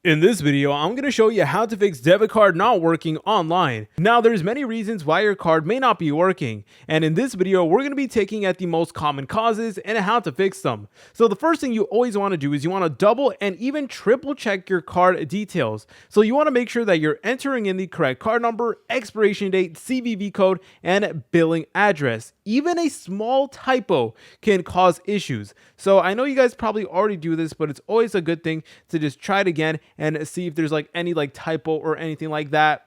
In this video, I'm going to show you how to fix debit card not working online. Now, there's many reasons why your card may not be working, and in this video, we're going to be taking at the most common causes and how to fix them. So the first thing you always want to do is you want to double and even triple check your card details. So you want to make sure that you're entering in the correct card number, expiration date, CVV code, and billing address. Even a small typo can cause issues. So I know you guys probably already do this, but it's always a good thing to just try it again and see if there's any typo or anything like that.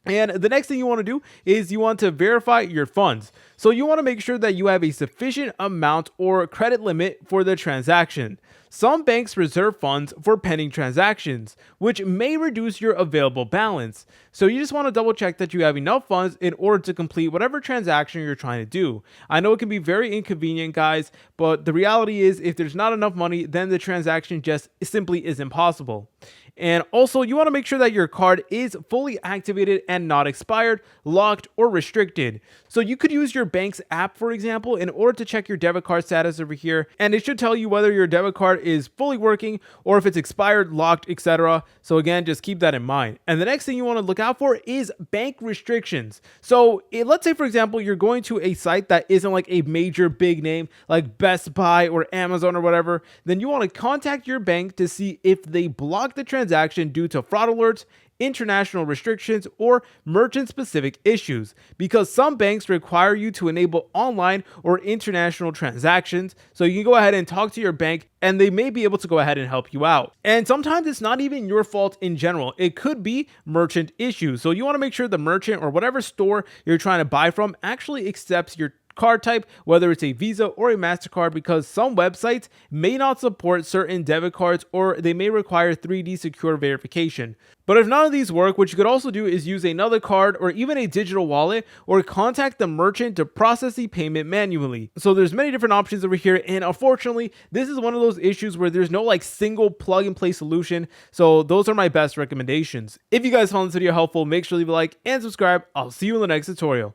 And the next thing you want to do is you want to verify your funds. So you want to make sure that you have a sufficient amount or credit limit for the transaction. Some banks reserve funds for pending transactions, which may reduce your available balance. So you just want to double check that you have enough funds in order to complete whatever transaction you're trying to do. I know it can be very inconvenient, guys, but the reality is if there's not enough money, then the transaction just simply isn't possible. And also, you want to make sure that your card is fully activated and not expired, locked, or restricted. So you could use your bank's app, for example, in order to check your debit card status over here, and it should tell you whether your debit card is fully working or if it's expired, locked, etc. So again, just keep that in mind. And the next thing you want to look out for is bank restrictions. So let's say, for example, you're going to a site that isn't like a major big name like Best Buy or Amazon or whatever, then you want to contact your bank to see if they block the transaction due to fraud alerts, international restrictions, or merchant-specific issues, because some banks require you to enable online or international transactions. So you can go ahead and talk to your bank and they may be able to go ahead and help you out. And sometimes it's not even your fault in general. It could be merchant issues. So you want to make sure the merchant or whatever store you're trying to buy from actually accepts your card type, whether it's a Visa or a MasterCard, because some websites may not support certain debit cards or they may require 3D secure verification. But if none of these work, what you could also do is use another card or even a digital wallet or contact the merchant to process the payment manually. So there's many different options over here, and unfortunately, this is one of those issues where there's no single plug and play solution. So those are my best recommendations. If you guys found this video helpful, make sure to leave a like and subscribe. I'll see you in the next tutorial.